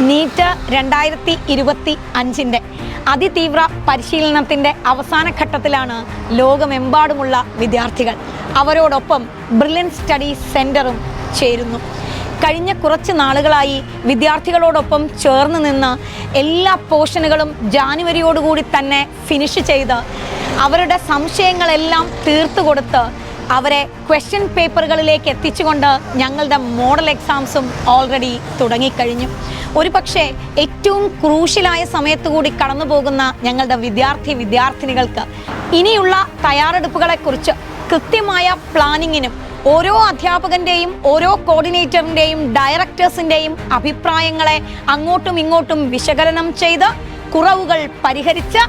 NEET 2025 അതിതീവ്ര പരിശീലനത്തിൻ്റെ അവസാന ഘട്ടത്തിലാണ് ലോകമെമ്പാടുമുള്ള വിദ്യാർത്ഥികൾ. അവരോടൊപ്പം ബ്രില്യൻറ്റ് സ്റ്റഡീസ് സെൻറ്ററും ചേരുന്നു. കഴിഞ്ഞ കുറച്ച് നാളുകളായി വിദ്യാർത്ഥികളോടൊപ്പം ചേർന്ന് നിന്ന് എല്ലാ പോർഷനുകളും ജാനുവരിയോടുകൂടി തന്നെ ഫിനിഷ് ചെയ്ത് അവരുടെ സംശയങ്ങളെല്ലാം തീർത്തു കൊടുത്ത് അവരെ ക്വസ്റ്റ്യൻ പേപ്പറുകളിലേക്ക് എത്തിച്ചുകൊണ്ട് ഞങ്ങളുടെ മോഡൽ എക്സാംസും ഓൾറെഡി തുടങ്ങിക്കഴിഞ്ഞു. ഒരു പക്ഷേ ഏറ്റവും ക്രൂഷ്യലായ സമയത്ത് കൂടി കടന്നു പോകുന്ന ഞങ്ങളുടെ വിദ്യാർത്ഥിനികൾക്ക് ഇനിയുള്ള തയ്യാറെടുപ്പുകളെക്കുറിച്ച് കൃത്യമായ പ്ലാനിങ്ങിനും ഓരോ അധ്യാപകൻ്റെയും ഓരോ കോർഡിനേറ്ററിൻ്റെയും ഡയറക്ടേഴ്സിൻ്റെയും അഭിപ്രായങ്ങളെ അങ്ങോട്ടും ഇങ്ങോട്ടും വിശകലനം ചെയ്ത് കുറവുകൾ പരിഹരിച്ച്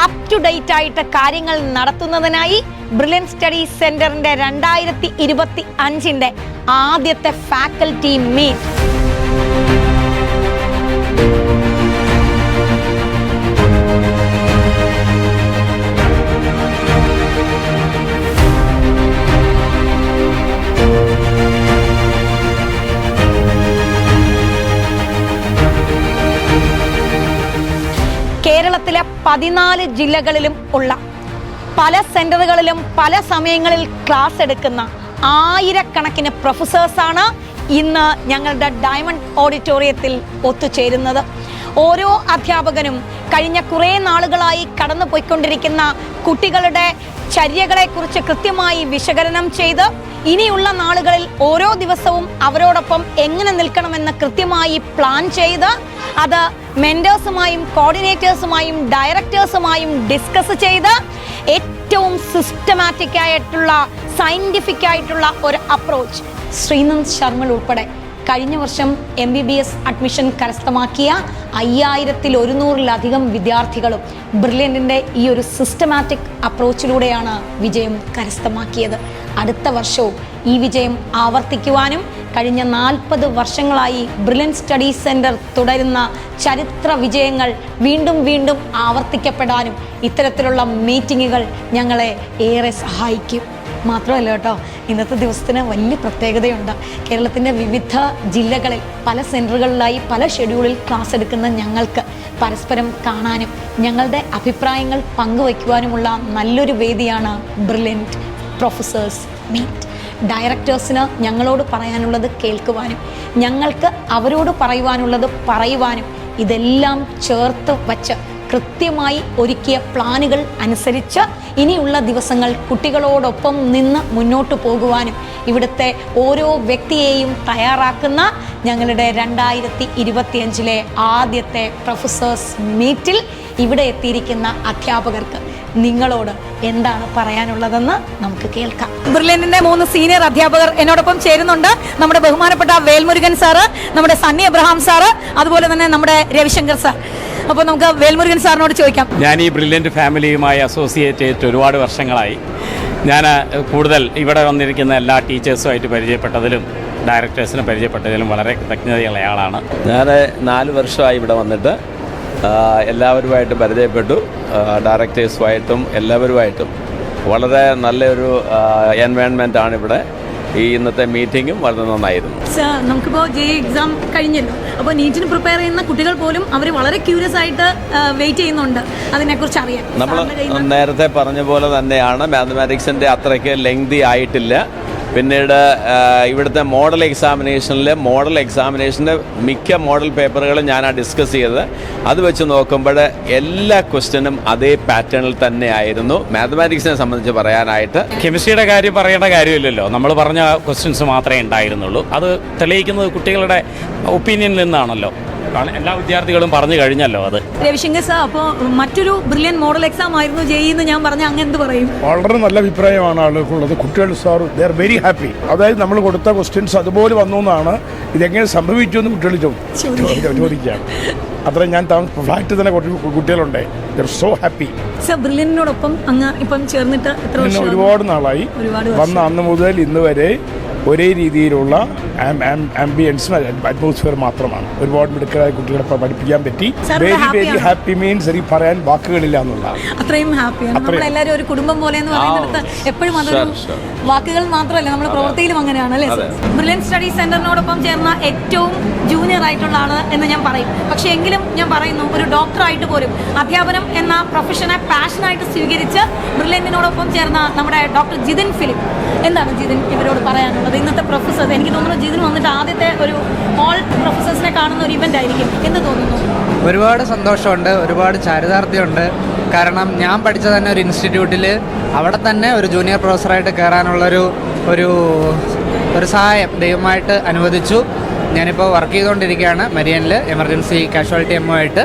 അപ് ടു ഡേറ്റ് ആയിട്ട് കാര്യങ്ങൾ നടത്തുന്നതിനായി ബ്രില്യൻറ്റ് സ്റ്റഡീസ് സെൻറ്ററിൻ്റെ 2025 ആദ്യത്തെ ഫാക്കൽറ്റി മീറ്റ് കേരളത്തിലെ 14 ജില്ലകളിലും ഉള്ള പല സെൻറ്ററുകളിലും പല സമയങ്ങളിൽ ക്ലാസ് എടുക്കുന്ന ആയിരക്കണക്കിന് പ്രൊഫസേഴ്സാണ് ഇന്ന് ഞങ്ങളുടെ ഡയമണ്ട് ഓഡിറ്റോറിയത്തിൽ ഒത്തുചേരുന്നത്. ഓരോ അധ്യാപകനും കഴിഞ്ഞ കുറേ നാളുകളായി കടന്നു പോയിക്കൊണ്ടിരിക്കുന്ന കുട്ടികളുടെ ചര്യകളെക്കുറിച്ച് കൃത്യമായി വിശകലനം ചെയ്ത് ഇനിയുള്ള നാളുകളിൽ ഓരോ ദിവസവും അവരോടൊപ്പം എങ്ങനെ നിൽക്കണമെന്ന് കൃത്യമായി പ്ലാൻ ചെയ്ത് അത് മെൻറ്റേഴ്സുമായും കോർഡിനേറ്റേഴ്സുമായും ഡയറക്ടേഴ്സുമായും ഡിസ്കസ് ചെയ്ത് ഏറ്റവും സിസ്റ്റമാറ്റിക് ആയിട്ടുള്ള സയൻറ്റിഫിക് ആയിട്ടുള്ള ഒരു അപ്രോച്ച് ശ്രീനന്ദ് ശർമ്മ ഉൾപ്പെടെ കഴിഞ്ഞ വർഷം MBBS അഡ്മിഷൻ കരസ്ഥമാക്കിയ 5100-ലധികം വിദ്യാർത്ഥികളും ബ്രില്യൻറ്റിൻ്റെ ഈ ഒരു സിസ്റ്റമാറ്റിക് അപ്രോച്ചിലൂടെയാണ് വിജയം കരസ്ഥമാക്കിയത്. അടുത്ത വർഷവും ഈ വിജയം ആവർത്തിക്കുവാനും കഴിഞ്ഞ 40 വർഷങ്ങളായി ബ്രില്യൻറ്റ് സ്റ്റഡീസ് സെൻറ്റർ തുടരുന്ന ചരിത്ര വിജയങ്ങൾ വീണ്ടും ആവർത്തിക്കപ്പെടാനും ഇത്തരത്തിലുള്ള മീറ്റിങ്ങുകൾ ഞങ്ങളെ ഏറെ സഹായിക്കും. മാത്രമല്ല കേട്ടോ, ഇന്നത്തെ ദിവസത്തിന് വലിയ പ്രത്യേകതയുണ്ട്. കേരളത്തിൻ്റെ വിവിധ ജില്ലകളിൽ പല സെൻറ്ററുകളിലായി പല ഷെഡ്യൂളിൽ ക്ലാസ് എടുക്കുന്ന ഞങ്ങൾക്ക് പരസ്പരം കാണാനും ഞങ്ങളുടെ അഭിപ്രായങ്ങൾ പങ്കുവയ്ക്കുവാനുമുള്ള നല്ലൊരു വേദിയാണ് ബ്രില്യൻറ്റ് പ്രൊഫസേഴ്സ് മീറ്റ്. ഡയറക്ടേഴ്സിന് ഞങ്ങളോട് പറയാനുള്ളത് കേൾക്കുവാനും ഞങ്ങൾക്ക് അവരോട് പറയുവാനുള്ളത് പറയുവാനും ഇതെല്ലാം ചേർത്ത് വച്ച് കൃത്യമായി ഒരുക്കിയ പ്ലാനുകൾ അനുസരിച്ച് ഇനിയുള്ള ദിവസങ്ങൾ കുട്ടികളോടൊപ്പം നിന്ന് മുന്നോട്ട് പോകുവാനും ഇവിടുത്തെ ഓരോ വ്യക്തിയെയും തയ്യാറാക്കുന്ന ഞങ്ങളുടെ 2025 ആദ്യത്തെ പ്രൊഫസേഴ്സ് മീറ്റിൽ ഇവിടെ എത്തിയിരിക്കുന്ന അധ്യാപകർക്ക് നിങ്ങളോട് എന്താണ് പറയാനുള്ളതെന്ന് നമുക്ക് കേൾക്കാം. ബ്രില്യൻറ്റിന്റെ 3 സീനിയർ അധ്യാപകർ എന്നോടൊപ്പം ചേരുന്നുണ്ട്. നമ്മുടെ ബഹുമാനപ്പെട്ട വേൽമുരുകൻ സാറ്, നമ്മുടെ സണ്ണി എബ്രഹാം സാറ്, അതുപോലെ തന്നെ നമ്മുടെ രവിശങ്കർ സാർ. അപ്പോൾ നമുക്ക് വേൽമുരുകൻ സാറിനോട് ചോദിക്കാം. ഞാൻ ഈ ബ്രില്യൻറ്റ് ഫാമിലിയുമായി അസോസിയേറ്റ് ചെയ്തിട്ട് ഒരുപാട് വർഷങ്ങളായി. ഞാൻ കൂടുതൽ ഇവിടെ വന്നിരിക്കുന്ന എല്ലാ ടീച്ചേഴ്സുമായിട്ട് പരിചയപ്പെട്ടതിലും ഡയറക്ടേഴ്സിനെ പരിചയപ്പെട്ടതിലും വളരെ കൃതജ്ഞതയുള്ള ആളാണ്. ഞാൻ 4 വർഷമായി ഇവിടെ വന്നിട്ട് എല്ലാവരുമായിട്ട് പരിചയപ്പെട്ടു. ഡയറക്ടേഴ്സുമായിട്ടും എല്ലാവരുമായിട്ടും വളരെ നല്ലൊരു എൻവയോൺമെൻറ്റാണ് ഇവിടെ. ഈ ഇന്നത്തെ മീറ്റിങ്ങും വളരെ നന്നായിരുന്നു. സാർ, നമുക്കിപ്പോൾ JEE എക്സാം കഴിഞ്ഞല്ലോ. അപ്പോൾ നീറ്റിന് പ്രിപ്പയർ ചെയ്യുന്ന കുട്ടികൾ പോലും അവർ വളരെ ക്യൂരിയസ് ആയിട്ട് വെയിറ്റ് ചെയ്യുന്നുണ്ട് അതിനെക്കുറിച്ച് അറിയാൻ. നമ്മൾ നേരത്തെ പറഞ്ഞ പോലെ തന്നെയാണ്, മാത്തമാറ്റിക്സിൻ്റെ അത്രയ്ക്ക് ലെങ്തി ആയിട്ടില്ല. പിന്നീട് ഇവിടുത്തെ മോഡൽ എക്സാമിനേഷൻ്റെ മിക്ക മോഡൽ പേപ്പറുകളും ഞാനാണ് ഡിസ്കസ് ചെയ്തത്. അത് വെച്ച് നോക്കുമ്പോൾ എല്ലാ ക്വസ്റ്റ്യനും അതേ പാറ്റേണിൽ തന്നെ ആയിരുന്നു. മാത്തമാറ്റിക്സിനെ സംബന്ധിച്ച് പറയാനായിട്ട് കെമിസ്ട്രിയുടെ കാര്യം പറയേണ്ട കാര്യമില്ലല്ലോ, നമ്മൾ പറഞ്ഞ ക്വസ്റ്റ്യൻസ് മാത്രമേ ഉണ്ടായിരുന്നുള്ളൂ. അത് തെളിയിക്കുന്നത് കുട്ടികളുടെ ഒപ്പീനിയനിൽ നിന്നാണല്ലോ. എല്ലാ വിദ്യാർത്ഥികളും പറഞ്ഞു കഴിഞ്ഞല്ലോ. അത് രവിശങ്കർ സാർ, അപ്പോൾ മറ്റൊരു ബ്രില്യൻറ്റ് മോഡൽ എക്സാം ആയിരുന്നു JEE എന്ന് ഞാൻ പറഞ്ഞ അങ്ങ് എന്ത് പറയും? വളരെ നല്ല അഭിപ്രായമാണ് ആളുകൾക്കുള്ളത്. കുട്ടികൾ sir they are very happy. അതായത് നമ്മൾ കൊടുത്ത ക്വസ്റ്റ്യൻസ് അതുപോലെ വന്നു എന്നാണ്. ഇതെങ്ങനെ സംഭവിച്ചു എന്ന് കുട്ടികൾ ചോദിക്കുകയാണ്. അത്ര ഞാൻ ഫ്ലാറ്റ് തന്നെ കുട്ടികളുണ്ട്. They are so happy. Sir, ബ്രില്യൻറ്റിനോടൊപ്പം അങ്ങ് ഇപ്പം ചേർന്നിട്ട് എത്ര വർഷം? ഒരുപാട് നാളായി. വന്ന അന്ന് മുതൽ ഇന്ന് വരെ ഒരേ രീതിയിലുള്ള ആംബിയൻസും അറ്റ്മോസ്ഫിയർ മാത്രമാണ്. ഒരുപാട് മിടുക്കരായ കുട്ടികളെ പഠിപ്പിക്കാൻ പറ്റി. Sir, വെരി happy വെരി ആണോ? ഹാപ്പി മീൻസ് എനിക്ക് പറയാൻ വാക്കുകളില്ല എന്നുള്ളതാണ്. അത്രയും ഹാപ്പിയാണ്. നമ്മളെല്ലാവരും ഒരു കുടുംബം പോലെ എന്ന് പറയുന്നിടത്ത് എപ്പോഴും അതൊരു വാക്കുകൾ മാത്രമല്ല, നമ്മുടെ പ്രവൃത്തിയിലും അങ്ങനെയാണ് അല്ലേ? ബ്രില്യൻറ്റ് സ്റ്റഡി സെന്ററിനോടൊപ്പം ചേർന്ന ഏറ്റവും ജൂനിയർ ആയിട്ടുള്ള ആള് എന്ന് ഞാൻ പറയും. പക്ഷേ എങ്കിലും ഞാൻ പറയുന്നു, ഒരു ഡോക്ടറായിട്ട് പോലും അധ്യാപനം എന്ന പ്രൊഫഷനെ പാഷനായിട്ട് സ്വീകരിച്ച് ബ്രില്യൻറ്റിനോടൊപ്പം ചേർന്ന നമ്മുടെ ഡോക്ടർ ജിതിൻ ഫിലിപ്പ്. എന്താണ് ജിതിൻ ഇവരോട് പറയാനുള്ളത്? ഇന്നത്തെ പ്രൊഫസേഴ്സ്, എനിക്ക് തോന്നുന്നു ജിതിൻ വന്നിട്ട് ആദ്യത്തെ ഒരു ഓൾ പ്രൊഫസേഴ്സിനെ കാണുന്ന ഒരു ഇവന്റ് ആയിരിക്കും. എന്ത് തോന്നുന്നു? ഒരുപാട് സന്തോഷമുണ്ട്, ഒരുപാട് ചാരിതാർത്ഥ്യമുണ്ട്. കാരണം ഞാൻ പഠിച്ച തന്നെ ഒരു ഇൻസ്റ്റിറ്റ്യൂട്ടിൽ അവിടെ തന്നെ ഒരു ജൂനിയർ പ്രൊഫസറായിട്ട് കയറാനുള്ളൊരു ഒരു ഒരു സഹായം ദൈവമായിട്ട് അനുവദിച്ചു. ഞാനിപ്പോൾ വർക്ക് ചെയ്തുകൊണ്ടിരിക്കുകയാണ് മരിയനിൽ എമർജൻസി കാഷ്വാലിറ്റി എമ്മോ ആയിട്ട്.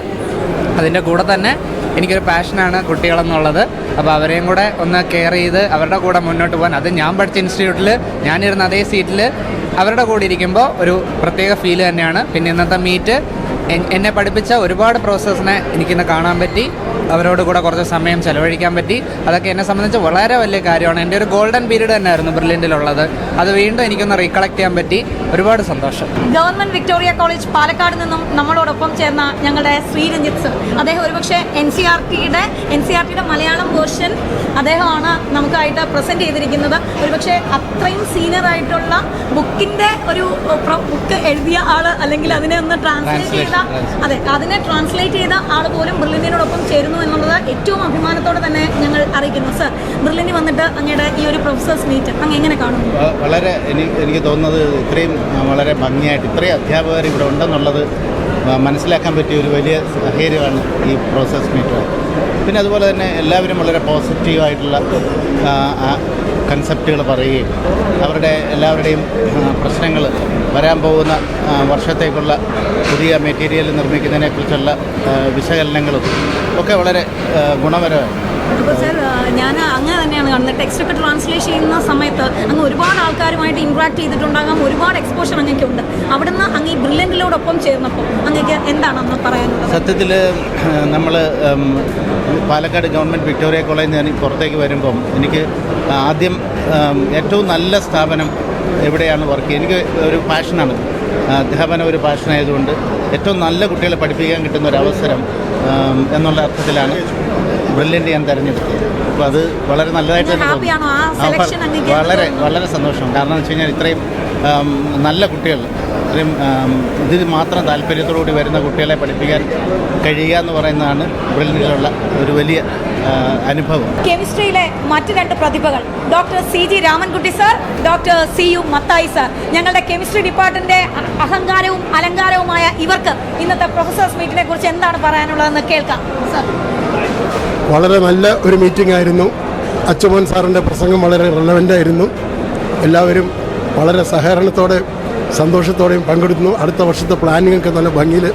അതിൻ്റെ കൂടെ തന്നെ എനിക്കൊരു പാഷനാണ് കുട്ടികളെന്നുള്ളത്. അപ്പോൾ അവരെയും കൂടെ ഒന്ന് കെയർ ചെയ്ത് അവരുടെ കൂടെ മുന്നോട്ട് പോകാൻ, അത് ഞാൻ പഠിച്ച ഇൻസ്റ്റിറ്റ്യൂട്ടിൽ ഞാനിരുന്ന അതേ സീറ്റിൽ അവരുടെ കൂടെ ഇരിക്കുമ്പോൾ ഒരു പ്രത്യേക ഫീല് തന്നെയാണ്. പിന്നെ ഇന്നത്തെ മീറ്റ് എന്നെ പഠിപ്പിച്ച ഒരുപാട് പ്രൊഫസേഴ്സിനെ എനിക്കിന്ന് കാണാൻ പറ്റി, അവരോട് കൂടെ കുറച്ച് സമയം ചെലവഴിക്കാൻ പറ്റി. അതൊക്കെ എന്നെ സംബന്ധിച്ച് വളരെ വലിയ കാര്യമാണ്. എൻ്റെ ഒരു ഗോൾഡൻ പീരീഡ് തന്നെയായിരുന്നു ബ്രില്യൻറ്റിലുള്ളത്. അത് വീണ്ടും എനിക്കൊന്ന് റീകളക്ട് ചെയ്യാൻ പറ്റി. ഒരുപാട് സന്തോഷം. ഗവൺമെന്റ് വിക്ടോറിയ കോളേജ് പാലക്കാട് നിന്നും നമ്മളോടൊപ്പം ചേർന്ന ഞങ്ങളുടെ ശ്രീരഞ്ജിത്ത് സർ, അദ്ദേഹം ഒരുപക്ഷെ എൻ സി ആർ ടിയുടെ മലയാളം വേർഷൻ അദ്ദേഹമാണ് നമുക്കായിട്ട് പ്രസന്റ് ചെയ്തിരിക്കുന്നത്. ഒരുപക്ഷെ അത്രയും സീനിയർ ആയിട്ടുള്ള ബുക്കിന്റെ ഒരു ബുക്ക് എഴുതിയ ആള്, അല്ലെങ്കിൽ അതിനെ ഒന്ന് ട്രാൻസ്ലേറ്റ് ചെയ്ത, അതെ, അതിനെ ട്രാൻസ്ലേറ്റ് ചെയ്ത ആൾ പോലും ബ്രില്യൻറ്റിനോടൊപ്പം ചേരുന്നു എന്നുള്ളത് ഏറ്റവും അഭിമാനത്തോടെ തന്നെ ഞങ്ങൾ അറിയിക്കുന്നു. സർ, ബ്രില്യൻറ്റ് വന്നിട്ട് അങ്ങയുടെ ഈ ഒരു പ്രൊഫസേഴ്സ് മീറ്റ് അങ്ങ് എങ്ങനെ കാണുന്നു? വളരെ എനിക്ക് തോന്നുന്നത് ഇത്രയും വളരെ ഭംഗിയായിട്ട് ഇത്രയും അധ്യാപകർ ഇവിടെ ഉണ്ടെന്നുള്ളത് മനസ്സിലാക്കാൻ പറ്റിയ ഒരു വലിയ സാഹചര്യമാണ് ഈ പ്രൊഫസേഴ്സ് മീറ്റ്. പിന്നെ അതുപോലെ തന്നെ എല്ലാവരും വളരെ പോസിറ്റീവായിട്ടുള്ള കൺസെപ്റ്റുകൾ പറയുകയും എല്ലാവരുടെയും പ്രശ്നങ്ങൾ, വരാൻ പോകുന്ന വർഷത്തേക്കുള്ള പുതിയ മെറ്റീരിയൽ നിർമ്മിക്കുന്നതിനെക്കുറിച്ചുള്ള വിശകലനങ്ങളും ഒക്കെ വളരെ ഗുണപരമാണ്. അപ്പോൾ സർ, ഞാൻ അങ്ങനെ തന്നെയാണ് കാണുന്നത്. ടെക്സ്റ്റ് ഒക്കെ ട്രാൻസ്ലേറ്റ് ചെയ്യുന്ന സമയത്ത് അങ്ങ് ഒരുപാട് ആൾക്കാരുമായിട്ട് ഇൻട്രാക്ട് ചെയ്തിട്ടുണ്ടാകാം, ഒരുപാട് എക്സ്പോഷർ അങ്ങനെയൊക്കെ ഉണ്ട്. അവിടുന്ന് അങ്ങ് ഈ ബ്രില്യൻറ്റിലോടൊപ്പം ചേർന്നപ്പോൾ അങ്ങേക്ക് എന്താണെന്ന് പറയാനുള്ളത്? സത്യത്തിൽ നമ്മൾ പാലക്കാട് ഗവൺമെൻറ് വിക്ടോറിയ കോളേജിൽ നിന്ന് പുറത്തേക്ക് വരുമ്പം എനിക്ക് ആദ്യം ഏറ്റവും നല്ല സ്ഥാപനം എവിടെയാണ് വർക്ക് ചെയ്യുക, എനിക്ക് ഒരു പാഷനാണ്, അധ്യാപനം ഒരു പാഷനായതുകൊണ്ട് ഏറ്റവും നല്ല കുട്ടികളെ പഠിപ്പിക്കാൻ കിട്ടുന്ന ഒരു അവസരം എന്നുള്ള അർത്ഥത്തിലാണ് ബ്രില്യൻറ്റ് ഞാൻ തിരഞ്ഞെടുത്തത്. അപ്പോൾ അത് വളരെ നല്ലതായിട്ട് തന്നെ തോന്നുന്നു. വളരെ സന്തോഷം. കാരണം എന്ന് വെച്ച് കഴിഞ്ഞാൽ ഇത്രയും നല്ല കുട്ടികൾ, ഇത്രയും ഇതിൽ മാത്രം താല്പര്യത്തോടുകൂടി വരുന്ന കുട്ടികളെ പഠിപ്പിക്കാൻ കഴിയുക എന്ന് പറയുന്നതാണ് ബ്രില്യൻറ്റിലുള്ള ഒരു വലിയ അനുഭവം. കെമിസ്ട്രിയിലെ മറ്റ് രണ്ട് പ്രതിഭകൾ doctor CG Ramankutty sir, doctor CU Mathai sir, ഞങ്ങളുടെ കെമിസ്ട്രി ഡിപ്പാർട്ട്മെന്റിന്റെ അഹങ്കാരവും അലങ്കാരവുമായ ഇവർക്ക് ഇന്നത്തെ പ്രൊഫസേഴ്സ് മീറ്റിനെ കുറിച്ച് എന്താണ് പറയാനുള്ളതെന്ന് കേൾക്കാം. സാർ, വളരെ നല്ല ഒരു മീറ്റിംഗ് ആയിരുന്നു. അച്ചുമോൻ സാറിൻ്റെ പ്രസംഗം വളരെ റെലവൻ്റ് ആയിരുന്നു. എല്ലാവരും വളരെ സഹകരണത്തോടെ സന്തോഷത്തോടെയും പങ്കെടുക്കുന്നു. അടുത്ത വർഷത്തെ പ്ലാനിംഗ് ഒക്കെ നല്ല ഭംഗിയിൽ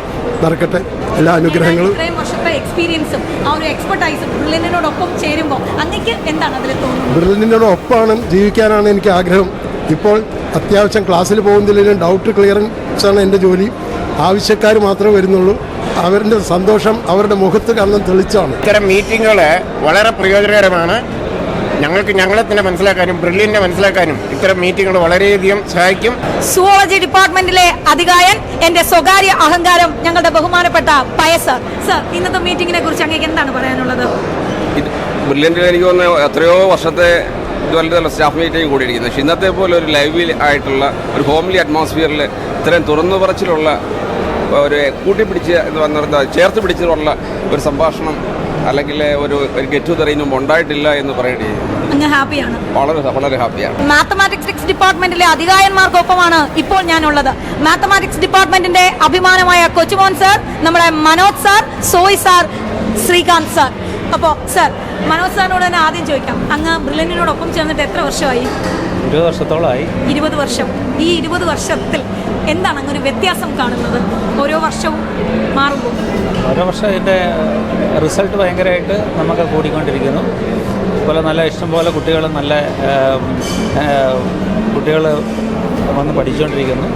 നടക്കട്ടെ. എല്ലാ അനുഗ്രഹങ്ങളും. ഇത്രയും വർഷത്തെ എക്സ്പീരിയൻസും ആ ഒരു എക്സ്പെർട്ടൈസും ബ്രില്യൻറ്റിനോടൊപ്പം ചേരുമ്പോൾ അങ്ങേക്ക് എന്താണ് അതിൽ തോന്നുന്നത്? ബ്രില്യൻറ്റിനോടൊപ്പമാണ് ജീവിക്കാനാണ് എനിക്ക് ആഗ്രഹം. ഇപ്പോൾ അത്യാവശ്യം ക്ലാസ്സിൽ പോകുന്നതിലും ഡൗട്ട് ക്ലിയറൻസ് ആണ് എൻ്റെ ജോലി. ആവശ്യക്കാർ മാത്രമേ വരുന്നുള്ളൂ. അവരുടെ സന്തോഷം അവരുടെ മുഖത്ത് കാണുന്ന തെളിച്ചാണ്. ഇത്തരം മീറ്റിങ്ങുകൾ വളരെ പ്രയോജനകരമാണ്. ഞങ്ങൾക്ക് ഞങ്ങളെ തന്നെ മനസ്സിലാക്കാനും ബ്രില്യൻറ്റിനെ മനസ്സിലാക്കാനും ഇത്തരം മീറ്റിങ്ങുകൾ വളരെയധികം സഹായിക്കും. സുവോളജി ഡിപ്പാർട്ട്മെന്റിലെ അധികായൻ, എന്റെ സ്വകാര്യ അഹങ്കാരം, ഞങ്ങളുടെ ബഹുമാനപ്പെട്ട പയസ് സർ, ഇന്നത്തെ മീറ്റിങ്ങിനെ കുറിച്ച് അങ്ങേക്ക് എന്താണ് പറയാനുള്ളത്? ബ്രില്യൻറ്റിൽ എനിക്ക് തോന്നുന്നു എത്രയോ വർഷത്തെ ഇതുപോലെ സ്റ്റാഫ് മീറ്റിംഗ് കൂടിയിരിക്കുന്നത്. പക്ഷേ ഇന്നത്തെ പോലെ ഒരു ലൈവ് ആയിട്ടുള്ള ഒരു ഹോംലി അറ്റ്മോസ്ഫിയറിൽ ഇത്രയും തുറന്നു പറച്ചിലുള്ള ഒരു കൂട്ടിപ്പിടിച്ച് എന്ന് പറഞ്ഞാൽ ചേർത്ത് പിടിച്ചിട്ടുള്ള ഒരു സംഭാഷണം അല്ലെങ്കിൽ ഒരു ഗെറ്റ് ടുഗദർ മുമ്പ് ഉണ്ടായിട്ടില്ല എന്ന് പറയേണ്ടി. അങ്ങ് ഹാപ്പിയാണ്? വളരെ ഹാപ്പിയാണ്. മാത്തമാറ്റിക്സ് ഡിപ്പാർട്ട്മെന്റിലെ അധികായന്മാർക്കൊപ്പമാണ് ഇപ്പോൾ ഞാനുള്ളത്. മാത്തമാറ്റിക്സ് ഡിപ്പാർട്ട്മെന്റിന്റെ അഭിമാനമായ കൊച്ചുമോൻ സാർ, നമ്മുടെ Manoj sir, Soy sir, Srikanth sir. അപ്പോൾ സാർ, മനോജ് സാറിനോട് തന്നെ ആദ്യം ചോദിക്കാം, അങ്ങ് ബ്രില്യൻറ്റിനോടൊപ്പം ചേർന്നിട്ട് എത്ര വർഷമായി? 20 വർഷത്തോളമായി. 20 വർഷം. ഈ 20 വർഷത്തിൽ എന്താണ് അങ്ങൊരു വ്യത്യാസം കാണുന്നത്? ഓരോ വർഷവും മാറുമ്പോൾ ഓരോ വർഷം ഇതിൻ്റെ റിസൾട്ട് ഭയങ്കരമായിട്ട് നമുക്ക് കൂടിക്കൊണ്ടിരിക്കുന്നു. അതുപോലെ നല്ല ഇഷ്ടംപോലെ കുട്ടികൾ വന്ന് പഠിച്ചുകൊണ്ടിരിക്കുന്നു.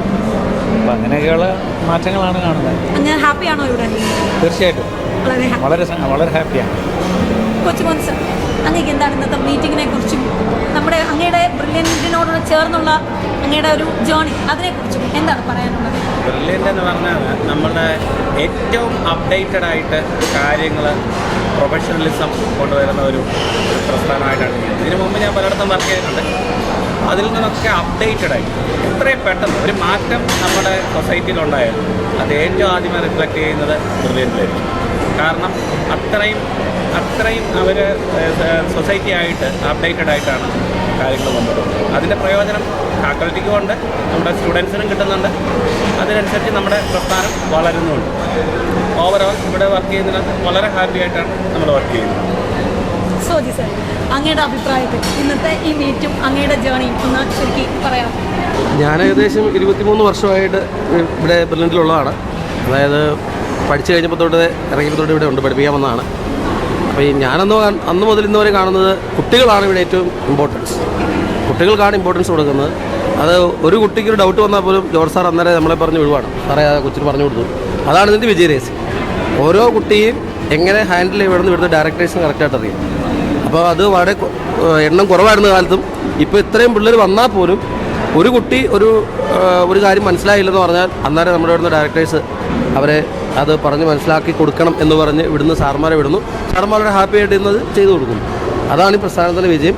അപ്പം അങ്ങനെയൊക്കെയുള്ള മാറ്റങ്ങളാണ് കാണുന്നത്. അങ്ങ് ഹാപ്പിയാണോ ഇവിടെ? തീർച്ചയായിട്ടും വളരെ ഹാപ്പിയാണ്. കൊച്ചുമോൻ സാർ, അങ്ങേക്ക് എന്താണ് ഇന്നത്തെ മീറ്റിങ്ങിനെ കുറിച്ചും നമ്മുടെ അങ്ങയുടെ ബ്രില്യൻറ്റിനോട് ചേർന്നുള്ള അങ്ങയുടെ ഒരു ജേർണി അതിനെക്കുറിച്ചും എന്താണ് പറയാനുള്ളത്? ബ്രില്യൻ്റ് എന്ന് പറഞ്ഞാൽ നമ്മളുടെ ഏറ്റവും അപ്ഡേറ്റഡ് ആയിട്ട് കാര്യങ്ങൾ പ്രൊഫഷണലിസം കൊണ്ടുവരുന്ന ഒരു പ്രസ്ഥാനമായിട്ടാണ്. ഇതിനു മുമ്പ് ഞാൻ പലയിടത്തും വർക്ക് ചെയ്തിട്ടുണ്ട്. അതിൽ നിന്നൊക്കെ അപ്ഡേറ്റഡായി എത്രയും പെട്ടെന്ന് ഒരു മാറ്റം നമ്മുടെ സൊസൈറ്റിയിലുണ്ടായാൽ അത് ഏറ്റവും ആദ്യമേ റിഫ്ലക്റ്റ് ചെയ്യുന്നത് ബ്രില്യൻ്റിലായിരിക്കും. കാരണം അത്രയും അവർ സൊസൈറ്റി ആയിട്ട് അപ്ഡേറ്റഡ് ആയിട്ടാണ് കാര്യങ്ങൾ കൊണ്ടുവരുന്നത്. അതിൻ്റെ പ്രയോജനം ഫാക്കൽറ്റിക്കും ഉണ്ട്, നമ്മുടെ സ്റ്റുഡൻസിനും കിട്ടുന്നുണ്ട്. അതിനനുസരിച്ച് നമ്മുടെ പ്രസ്ഥാനം വളരുന്നുണ്ട്. ഓവറോൾ ഇവിടെ വർക്ക് ചെയ്യുന്നതിനകത്ത് വളരെ ഹാപ്പി ആയിട്ടാണ് നമ്മൾ വർക്ക് ചെയ്യുന്നത്. സോജി സർ, അങ്ങയുടെ അഭിപ്രായത്തിൽ ഇന്നത്തെ ഈ മീറ്റും അങ്ങയുടെ ജേർണിയും ഒന്ന് ശരിക്കും പറയാം. ഞാൻ ഏകദേശം 23 വർഷമായിട്ട് ഇവിടെ ബ്രില്യൻറ്റിലുള്ളതാണ്. അതായത് പഠിച്ചു കഴിഞ്ഞപ്പോൾ തൊട്ട് ഇറങ്ങിയപ്പോൾ തൊട്ട് ഇവിടെ ഉണ്ട്, പഠിപ്പിക്കാൻ വന്നതാണ്. അപ്പോൾ ഈ അന്ന് മുതൽ ഇന്ന് വരെ കാണുന്നത് കുട്ടികളാണ് ഇവിടെ ഏറ്റവും ഇമ്പോർട്ടൻസ്. കുട്ടികൾക്കാണ് ഇമ്പോർട്ടൻസ് കൊടുക്കുന്നത്. അത് ഒരു കുട്ടിക്ക് ഒരു ഡൗട്ട് വന്നാൽ പോലും ജോർജ് സാർ അന്നേരം നമ്മളെ പറഞ്ഞ് വിടുവാണ്, സാറേ ആ കൊച്ചിന് പറഞ്ഞു കൊടുത്തു. അതാണ് ഇതിൻ്റെ വിജയരഹസ്യം. ഓരോ കുട്ടിയും എങ്ങനെ ഹാൻഡിൽ ചെയ്യണമെന്ന് ഇവിടുത്തെ ഡയറക്ടേഴ്സിന് കറക്റ്റായിട്ട് അറിയാം. അപ്പോൾ അത് വളരെ എണ്ണം കുറവായിരുന്ന കാലത്തും ഇപ്പോൾ ഇത്രയും പിള്ളേർ വന്നാൽ പോലും ഒരു കുട്ടി ഒരു കാര്യം മനസ്സിലായില്ലെന്ന് പറഞ്ഞാൽ അന്നേരം നമ്മുടെ ഇവിടുന്ന് ഡയറക്ടേഴ്സ് അവരെ അത് പറഞ്ഞ് മനസ്സിലാക്കി കൊടുക്കണം എന്ന് പറഞ്ഞ് ഇവിടുന്ന് സാർമാരെ വിടുന്നു. സാർമാരുടെ ഹാപ്പി ആയിട്ട് ഇന്നത് ചെയ്തു കൊടുക്കുന്നു. അതാണ് ഈ പ്രസ്ഥാനത്തിൻ്റെ വിജയം.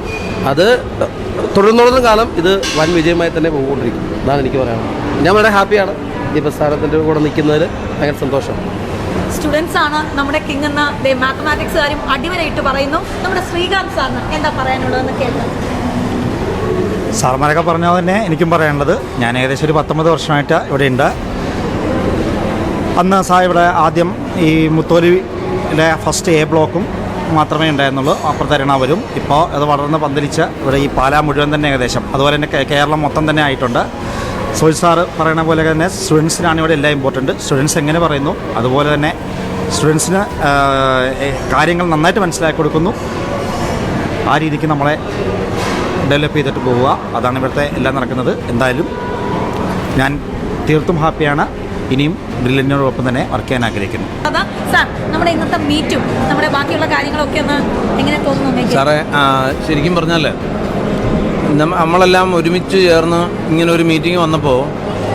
അത് തുടർന്നുള്ള കാലം ഇത് വൻ വിജയമായി തന്നെ പോയിക്കൊണ്ടിരിക്കും. അതാണ് എനിക്ക് പറയാനുള്ളത്. ഞാൻ വളരെ ഹാപ്പിയാണ് ഈ പ്രസ്ഥാനത്തിൻ്റെ കൂടെ നിൽക്കുന്നതിൽ. ഭയങ്കര സന്തോഷം. സ്റ്റുഡൻസ് ആണ് നമ്മുടെ കിങ് എന്ന മാത്തമാറ്റിക്സ് കാര്യം അടിവരായിട്ട് പറയുന്നു. നമ്മുടെ ശ്രീകാന്ത് സാറിന് എന്താ പറയാനുള്ളതെന്ന് കേൾക്കാം. സാർമാരൊക്കെ പറഞ്ഞാൽ തന്നെ എനിക്കും പറയാനുള്ളത്. ഞാൻ ഏകദേശം ഒരു 19 വർഷമായിട്ട് ഇവിടെ ഉണ്ട്. അന്ന് ഇവിടെ ആദ്യം ഈ മുത്തോലിയിലെ ഫസ്റ്റ് എ ബ്ലോക്കും മാത്രമേ ഉണ്ടായിരുന്നുള്ളൂ. അപ്പുറത്തെ എറണാകുളവും. ഇപ്പോൾ അത് വളർന്ന് പന്തലിച്ച് ഇവിടെ ഈ പാലാ മുഴുവൻ തന്നെ ഏകദേശം, അതുപോലെ തന്നെ കേരളം മൊത്തം തന്നെ ആയിട്ടുണ്ട്. സോജി സാറ് പറയുന്ന പോലെ തന്നെ സ്റ്റുഡൻസിനാണ് ഇവിടെ എല്ലാം ഇമ്പോർട്ടൻറ്റ്. സ്റ്റുഡൻസ് എങ്ങനെ പറയുന്നു അതുപോലെ തന്നെ സ്റ്റുഡൻസിന് കാര്യങ്ങൾ നന്നായിട്ട് മനസ്സിലാക്കി കൊടുക്കുന്നു. ആ രീതിക്ക് നമ്മളെ ഡെവലപ്പ് ചെയ്തിട്ട് പോവുക. അതാണ് ഇവിടുത്തെ എല്ലാം നടക്കുന്നത്. എന്തായാലും ഞാൻ തീർത്തും ഹാപ്പിയാണ്. ഇനിയും ബ്രില്യൻറ്റിനോടൊപ്പം തന്നെ വർക്ക് ചെയ്യാൻ ആഗ്രഹിക്കുന്നു. സാർ, നമ്മുടെ ഇന്നത്തെ മീറ്റും നമ്മുടെ ബാക്കിയുള്ള കാര്യങ്ങളൊക്കെ ഒന്ന് എങ്ങനെ തോന്നുന്നു സാറേ? ശരിക്കും പറഞ്ഞാൽ നമ്മളെല്ലാം ഒരുമിച്ച് ചേർന്ന് ഇങ്ങനെ ഒരു മീറ്റിംഗ് വന്നപ്പോൾ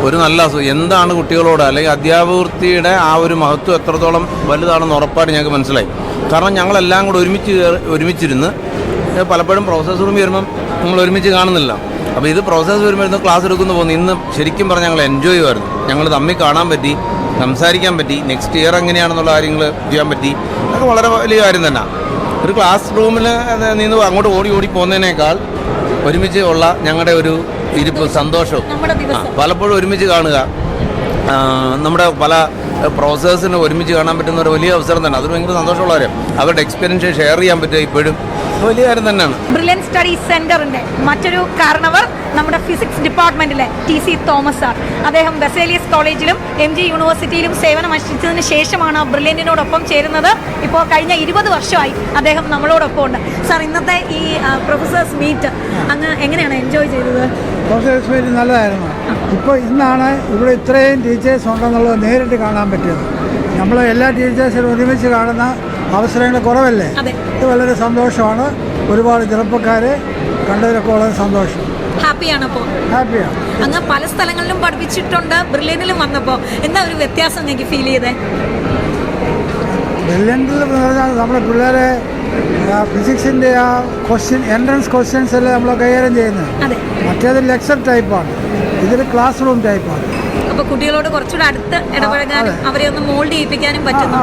ഒരു നല്ല എന്താണ് കുട്ടികളോട് അല്ലെങ്കിൽ അധ്യാപകവൃത്തിയുടെ ആ ഒരു മഹത്വം എത്രത്തോളം വലുതാണെന്ന് ഉറപ്പായിട്ട് ഞങ്ങൾക്ക് മനസ്സിലായി. കാരണം ഞങ്ങളെല്ലാം കൂടെ ഒരുമിച്ചിരുന്ന് പലപ്പോഴും പ്രോസസ് റൂമിൽ വരുമ്പം നമ്മൾ ഒരുമിച്ച് കാണുന്നില്ല. അപ്പോൾ ഇത് പ്രോസസ്സ് വരുമ്പോൾ ക്ലാസ് എടുക്കുന്നു പോകുന്നു. ഇന്ന് ശരിക്കും പറഞ്ഞാൽ ഞങ്ങൾ എൻജോയ് ചെയ്യുമായിരുന്നു. ഞങ്ങൾ തമ്മിൽ കാണാൻ പറ്റി, സംസാരിക്കാൻ പറ്റി, നെക്സ്റ്റ് ഇയർ എങ്ങനെയാണെന്നുള്ള കാര്യങ്ങൾ ചെയ്യാൻ പറ്റി. അതൊക്കെ വളരെ വലിയ കാര്യം തന്നെ. ഒരു ക്ലാസ് റൂമിൽ നിന്ന് അങ്ങോട്ട് ഓടി പോകുന്നതിനേക്കാൾ ഒരുമിച്ച് ഉള്ള ഞങ്ങളുടെ ഒരു ഇരിപ്പ് സന്തോഷവും പലപ്പോഴും ഒരുമിച്ച് കാണുക, നമ്മുടെ പല പ്രോസസ്സിന് ഒരുമിച്ച് കാണാൻ പറ്റുന്ന ഒരു വലിയ അവസരം തന്നെ. അതൊരു ഭയങ്കര സന്തോഷമുള്ള കാര്യം. അവരുടെ എക്സ്പീരിയൻസ് ഷെയർ ചെയ്യാൻ പറ്റുക ഇപ്പോഴും വലിയ കാര്യം തന്നെയാണ്. ബ്രില്യൻറ്റ് സ്റ്റഡി സെന്ററിന്റെ മറ്റൊരു കാരണവർ നമ്മുടെ ഫിസിക്സ് ഡിപ്പാർട്ട്മെന്റിലെ TC തോമസ് സാർ. അദ്ദേഹം ബസേലിയസ് കോളേജിലും MG യൂണിവേഴ്സിറ്റിയിലും സേവനമനുഷ്ഠിച്ചതിന് ശേഷമാണ് ബ്രില്യൻറ്റിനോടൊപ്പം ചേരുന്നത്. ഇപ്പോൾ കഴിഞ്ഞ 20 വർഷമായി അദ്ദേഹം നമ്മളോടൊപ്പം ഉണ്ട്. സാർ, ഇന്നത്തെ ഈ പ്രൊഫസേഴ്സ് മീറ്റ് അങ്ങ് എങ്ങനെയാണ് എൻജോയ് ചെയ്തത്? പ്രൊഫസേഴ്സ് മീറ്റ് നല്ലതായിരുന്നു. ഇപ്പോൾ ഇന്നാണ് ഇവിടെ ഇത്രയും ടീച്ചേഴ്സ് ഉണ്ടെന്നുള്ളത് നേരിട്ട് കാണാൻ പറ്റിയത്. നമ്മൾ എല്ലാ ടീച്ചേഴ്സിനും ഒരുമിച്ച് കാണുന്ന അവസരങ്ങൾ കുറവല്ലേ? ഇത് വളരെ സന്തോഷമാണ്. ഒരുപാട് ചെറുപ്പക്കാരെ കണ്ടതിലൊക്കെ വളരെ സന്തോഷം. ഹാപ്പിയാണ്. അപ്പോൾ ഹാപ്പിയാണ്. അങ്ങ് പല സ്ഥലങ്ങളിലും പഠിപ്പിച്ചിട്ടുണ്ട്. ബ്രില്യൻറ്റിലും വന്നപ്പോൾ എന്താ ഒരു വ്യത്യാസം എനിക്ക് ഫീൽ ചെയ്തേ? ബ്രില്യൻറ്റിൽ പറഞ്ഞാൽ നമ്മുടെ പിള്ളേരെ ഫിസിക്സിൻ്റെ ആ എൻട്രൻസ് ക്വസ്റ്റ്യൻസ് എല്ലാം നമ്മൾ കൈകാര്യം ചെയ്യുന്നത്. മറ്റേത് ലെക്ചർ ടൈപ്പാണ്, ഇതിൽ ക്ലാസ് റൂം ടൈപ്പാണ്. അപ്പോൾ കുട്ടികളോട് കുറച്ചുകൂടെ അടുത്ത് ഇടപഴകാനും അവരെ ഒന്ന് മോൾഡ് ചെയ്യിപ്പിക്കാനും പറ്റുന്നു.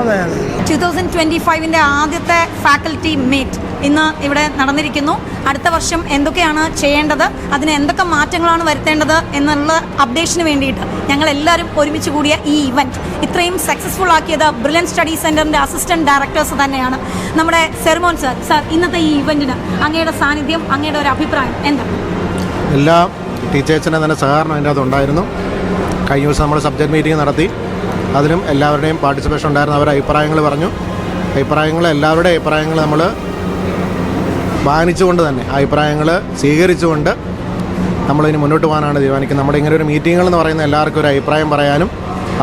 2025 ആദ്യത്തെ ഫാക്കൽറ്റി മീറ്റ് ഇന്ന് ഇവിടെ നടന്നിരിക്കുന്നു. അടുത്ത വർഷം എന്തൊക്കെയാണ് ചെയ്യേണ്ടത്, അതിന് എന്തൊക്കെ മാറ്റങ്ങളാണ് വരുത്തേണ്ടത് എന്നുള്ള അപ്ഡേഷന് വേണ്ടിയിട്ട് ഞങ്ങൾ എല്ലാവരും ഒരുമിച്ച് കൂടിയ ഈ ഇവൻറ്റ് ഇത്രയും സക്സസ്ഫുൾ ആക്കിയത് ബ്രില്യൻറ്റ് സ്റ്റഡി സെൻറ്ററിൻ്റെ അസിസ്റ്റൻറ്റ് ഡയറക്ടേഴ്സ് തന്നെയാണ്. നമ്മുടെ സെർമോൻ സാർ. സാർ, ഇന്നത്തെ ഈ ഇവൻറ്റിന് അങ്ങയുടെ സാന്നിധ്യം, അങ്ങയുടെ ഒരു അഭിപ്രായം എന്താണ്? എല്ലാ ടീച്ചേഴ്സിൻ്റെ തന്നെ സഹകരണം അതിൻ്റെ അകത്തുണ്ടായിരുന്നു. കഴിഞ്ഞ ദിവസം നമ്മൾ സബ്ജക്റ്റ് മീറ്റിംഗ് നടത്തി. അതിലും എല്ലാവരുടെയും പാർട്ടിസിപ്പേഷൻ ഉണ്ടായിരുന്നു. അവരുടെ അഭിപ്രായങ്ങൾ പറഞ്ഞു. എല്ലാവരുടെയും അഭിപ്രായങ്ങൾ നമ്മൾ മാനിച്ചുകൊണ്ട് തന്നെ അഭിപ്രായങ്ങൾ സ്വീകരിച്ചുകൊണ്ട് നമ്മളിനി മുന്നോട്ട് പോകാനാണ് തീരുമാനിക്കുന്നത്. നമ്മുടെ ഇങ്ങനെ ഒരു മീറ്റിങ്ങുകൾ എന്ന് പറയുന്ന എല്ലാവർക്കും ഒരു അഭിപ്രായം പറയാനും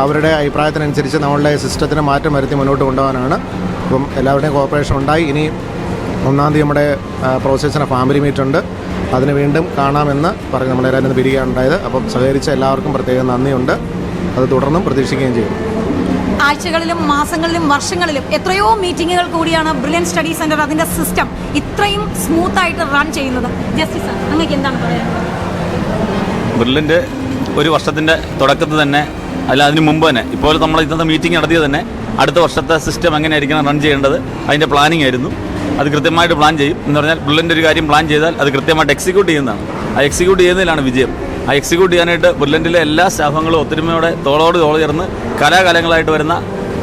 അവരുടെ അഭിപ്രായത്തിനനുസരിച്ച് നമ്മളുടെ സിസ്റ്റത്തിന് മാറ്റം വരുത്തി മുന്നോട്ട് കൊണ്ടുപോകാനാണ്. അപ്പം എല്ലാവരുടെയും കോർപ്പറേഷൻ ഉണ്ടായി. ഇനി 1-ാം തീയതി നമ്മുടെ പ്രൊഫസേഴ്സിൻ്റെ ഫാമിലി മീറ്റ് ഉണ്ട്. അതിന് വീണ്ടും കാണാമെന്ന് പറഞ്ഞ് നമ്മളെല്ലാവരും ഇന്ന് പിരിയുകയുണ്ടായത്. അപ്പം സഹകരിച്ച എല്ലാവർക്കും പ്രത്യേകം നന്ദിയുണ്ട്. അത് തുടർന്നും പ്രതീക്ഷിക്കുകയും ചെയ്യും. ആഴ്ചകളിലും മാസങ്ങളിലും വർഷങ്ങളിലും എത്രയോ മീറ്റിങ്ങുകൾ കൂടിയാണ് ബ്രില്യൻറ്റ് സ്റ്റഡി സെൻറ്റർ അതിൻ്റെ സിസ്റ്റം ഇത്രയും സ്മൂത്തായിട്ട് റൺ ചെയ്യുന്നത്. ജസ്റ്റിസ് സാർ, നിങ്ങൾക്ക് എന്താണ് പറയാനുള്ളത്? ബ്രില്യൻറ്റ് ഒരു വർഷത്തിൻ്റെ തുടക്കത്തിൽ തന്നെ അതിന് മുമ്പ് തന്നെ ഇപ്പോൾ നമ്മൾ ഇന്നത്തെ മീറ്റിംഗ് നടത്തിയത് തന്നെ അടുത്ത വർഷത്തെ സിസ്റ്റം എങ്ങനെയായിരിക്കണം റൺ ചെയ്യേണ്ടത് അതിൻ്റെ പ്ലാനിങ് ആയിരുന്നു. അത് കൃത്യമായിട്ട് പ്ലാൻ ചെയ്യും എന്ന് പറഞ്ഞാൽ ബ്രില്യൻ്റ് ഒരു കാര്യം പ്ലാൻ ചെയ്താൽ അത് കൃത്യമായിട്ട് എക്സിക്യൂട്ട് ചെയ്യുന്നതാണ്. ആ എക്സിക്യൂട്ട് ചെയ്യുന്നതിലാണ് വിജയം. ആ എക്സിക്യൂട്ട് ചെയ്യാനായിട്ട് ബ്രില്യൻറ്റിലെ എല്ലാ സ്റ്റാഫുകളും ഒത്തൊരുമയോടെ തോളോട് ചേർന്ന് കലാകാലങ്ങളായിട്ട് വരുന്ന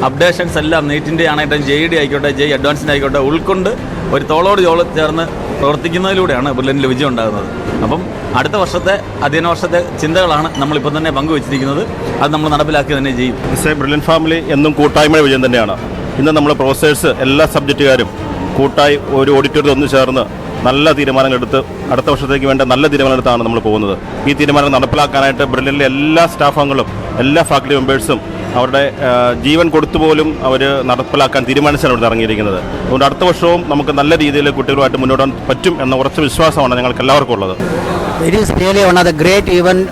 അപ്ഡേഷൻസ് എല്ലാം നീറ്റിൻ്റെ ആണെങ്കിലും JED ആയിക്കോട്ടെ അഡ്വാൻസിൻ്റെ ആയിക്കോട്ടെ ഉൾക്കൊണ്ട് ഒരു തോളോട് ചേർന്ന് പ്രവർത്തിക്കുന്നതിലൂടെയാണ് ബ്രില്യൻറ്റിൽ വിജയം ഉണ്ടാകുന്നത്. അപ്പം അടുത്ത വർഷത്തെ അധ്യയന വർഷത്തെ ചിന്തകളാണ് നമ്മളിപ്പോൾ തന്നെ പങ്കുവച്ചിരിക്കുന്നത്. അത് നമ്മൾ നടപ്പിലാക്കി തന്നെ ചെയ്യും. ബ്രില്യൻറ്റ് ഫാമിലി എന്നും കൂട്ടായ്മയുടെ വിജയം തന്നെയാണ്. ഇന്ന് നമ്മൾ പ്രൊഫസേഴ്സ് എല്ലാ സബ്ജക്റ്റുകാരും കൂട്ടായി ഒരു ഓഡിറ്റോറിയത്തിൽ ഒന്ന് ചേർന്ന് നല്ല തീരുമാനങ്ങളെടുത്ത് അടുത്ത വർഷത്തേക്ക് വേണ്ട നല്ല തീരുമാനമെടുത്താണ് നമ്മൾ പോകുന്നത്. ഈ തീരുമാനം നടപ്പിലാക്കാനായിട്ട് ബ്രില്യൻറ്റിലെ എല്ലാ സ്റ്റാഫ് അംഗങ്ങളും എല്ലാ ഫാക്കൽറ്റി മെമ്പേഴ്സും അവരുടെ ജീവൻ കൊടുത്തുപോലും അവർ നടപ്പിലാക്കാൻ തീരുമാനിച്ചാണ് ഇവിടെ ഇറങ്ങിയിരിക്കുന്നത്. അതുകൊണ്ട് അടുത്ത വർഷവും നമുക്ക് നല്ല രീതിയിൽ കുട്ടികളുമായിട്ട് മുന്നോട്ട് പോകാൻ പറ്റും എന്ന ഉറച്ച വിശ്വാസമാണ് ഞങ്ങൾക്ക് എല്ലാവർക്കും ഉള്ളത്. It is really one of the great event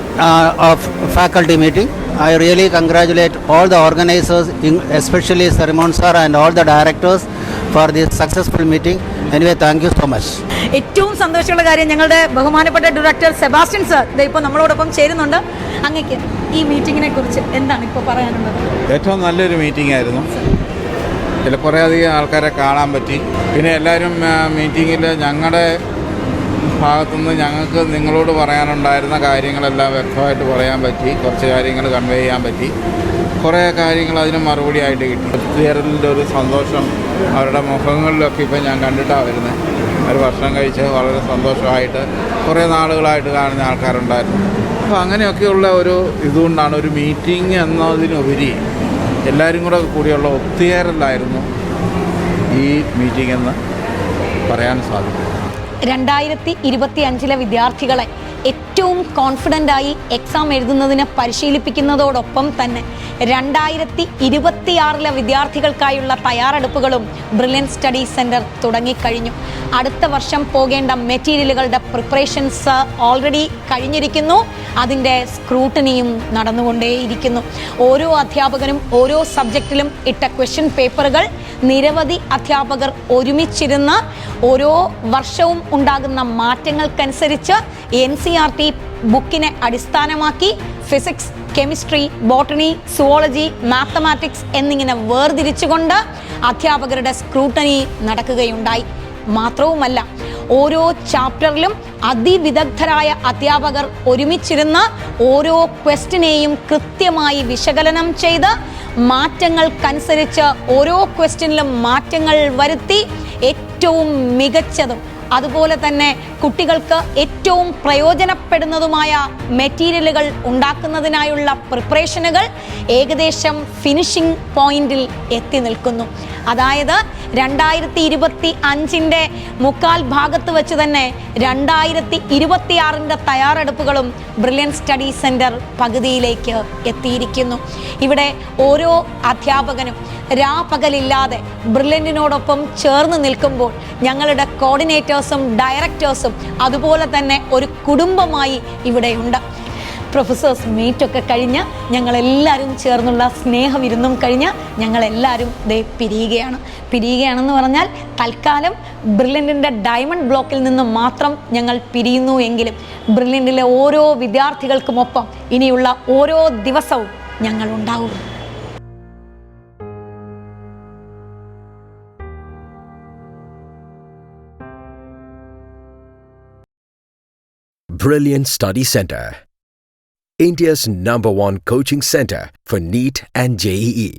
of faculty meeting. I really congratulate all the organizers, especially Sarimon sir and all the directors for this successful meeting. Anyway, thank you so much. ഏറ്റവും സന്തോഷമുള്ള കാര്യം ഞങ്ങളുടെ ബഹുമാനപ്പെട്ട director Sebastian sir ഇപ്പോൾ നമ്മളോടൊപ്പം ചേരുന്നുണ്ട്. അങ്ങേക്ക് ഈ മീറ്റിങ്ങിനെ കുറിച്ച് എന്താണ് ഇപ്പോൾ പറയാനുള്ളത്? ഏറ്റവും നല്ലൊരു മീറ്റിംഗ് ആയിരുന്നു. ഇതിൽ കുറേയധികം ആൾക്കാരെ കാണാൻ പറ്റി. പിന്നെ എല്ലാവരും മീറ്റിങ്ങിൽ ഞങ്ങളുടെ ഭാഗത്തുനിന്ന് ഞങ്ങൾക്ക് നിങ്ങളോട് പറയാനുണ്ടായിരുന്ന കാര്യങ്ങളെല്ലാം വ്യക്തമായിട്ട് പറയാൻ പറ്റി. കുറച്ച് കാര്യങ്ങൾ കൺവേ ചെയ്യാൻ പറ്റി. കുറേ കാര്യങ്ങൾ അതിന് മറുപടി ആയിട്ട് കിട്ടി. ഒത്തുചേരലിൻ്റെ ഒരു സന്തോഷം അവരുടെ മുഖങ്ങളിലൊക്കെ ഇപ്പം ഞാൻ കണ്ടിട്ടാണ് വരുന്നത്. ഒരു വർഷം കഴിച്ച് വളരെ സന്തോഷമായിട്ട് കുറേ നാളുകളായിട്ട് കാണുന്ന ആൾക്കാരുണ്ടായിരുന്നു. അപ്പോൾ അങ്ങനെയൊക്കെയുള്ള ഒരു ഇതുകൊണ്ടാണ് ഒരു മീറ്റിംഗ് എന്നതിനുപരി എല്ലാവരും കൂടിയുള്ള ഒത്തുചേരലായിരുന്നു ഈ മീറ്റിംഗ് എന്ന് പറയാൻ സാധിക്കും. 2025 വിദ്യാർത്ഥികളെ ഏറ്റവും കോൺഫിഡൻ്റായി എക്സാം എഴുതുന്നതിന് പരിശീലിപ്പിക്കുന്നതോടൊപ്പം തന്നെ 2026 വിദ്യാർത്ഥികൾക്കായുള്ള തയ്യാറെടുപ്പുകളും ബ്രില്യൻറ്റ് സ്റ്റഡി സെൻറ്റർ തുടങ്ങിക്കഴിഞ്ഞു. അടുത്ത വർഷം പോകേണ്ട മെറ്റീരിയലുകളുടെ പ്രിപ്പറേഷൻസ് ഓൾറെഡി കഴിഞ്ഞിരിക്കുന്നു. അതിൻ്റെ സ്ക്രൂട്ടനിയും നടന്നുകൊണ്ടേയിരിക്കുന്നു. ഓരോ അധ്യാപകനും ഓരോ സബ്ജക്റ്റിലും ഇട്ട ക്വസ്റ്റ്യൻ പേപ്പറുകൾ നിരവധി അധ്യാപകർ ഒരുമിച്ചിരുന്ന് ഓരോ വർഷവും ഉണ്ടാകുന്ന മാറ്റങ്ങൾക്കനുസരിച്ച് NCERT ബുക്കിനെ അടിസ്ഥാനമാക്കി physics, chemistry, botany, zoology, mathematics എന്നിങ്ങനെ വേർതിരിച്ചുകൊണ്ട് അധ്യാപകരുടെ സ്ക്രൂട്ടനി നടക്കുകയുണ്ടായി. മാത്രവുമല്ല, ഓരോ ചാപ്റ്ററിലും അതിവിദഗ്ധരായ അധ്യാപകർ ഒരുമിച്ചിരുന്ന് ഓരോ ക്വസ്റ്റിനെയും കൃത്യമായി വിശകലനം ചെയ്ത് മാറ്റങ്ങൾക്കനുസരിച്ച് ഓരോ ക്വസ്റ്റ്യനിലും മാറ്റങ്ങൾ വരുത്തി ഏറ്റവും മികച്ചതും അതുപോലെ തന്നെ കുട്ടികൾക്ക് ഏറ്റവും പ്രയോജനപ്പെടുന്നതുമായ മെറ്റീരിയലുകൾ ഉണ്ടാക്കുന്നതിനായുള്ള പ്രിപ്പറേഷനുകൾ ഏകദേശം ഫിനിഷിംഗ് പോയിന്റിൽ എത്തി നിൽക്കുന്നു. അതായത് 2025 മുക്കാൽ ഭാഗത്ത് വെച്ച് തന്നെ 2026 തയ്യാറെടുപ്പുകളും ബ്രില്യൻറ്റ് സ്റ്റഡി സെൻറ്റർ പകുതിയിലേക്ക് എത്തിയിരിക്കുന്നു. ഇവിടെ ഓരോ അധ്യാപകനും രാപകലില്ലാതെ ബ്രില്യൻറ്റിനോടൊപ്പം ചേർന്ന് നിൽക്കുമ്പോൾ ഞങ്ങളുടെ കോർഡിനേറ്റേഴ്സും ഡയറക്ടേഴ്സും അതുപോലെ തന്നെ ഒരു കുടുംബമായി ഇവിടെയുണ്ട്. പ്രൊഫസേഴ്സ് മീറ്റൊക്കെ കഴിഞ്ഞ് ഞങ്ങളെല്ലാവരും ചേർന്നുള്ള സ്നേഹവിരുന്നും കഴിഞ്ഞ് ഞങ്ങളെല്ലാവരും പിരിയുകയാണെന്ന് പറഞ്ഞാൽ തൽക്കാലം ബ്രില്യൻറ്റിൻ്റെ ഡയമണ്ട് ബ്ലോക്കിൽ നിന്ന് മാത്രം ഞങ്ങൾ പിരിയുന്നു എങ്കിലും ബ്രില്യൻറ്റിലെ ഓരോ വിദ്യാർത്ഥികൾക്കുമൊപ്പം ഇനിയുള്ള ഓരോ ദിവസവും ഞങ്ങൾ ഉണ്ടാവും. Brilliant Study Center, India's #1 coaching center for NEET and JEE.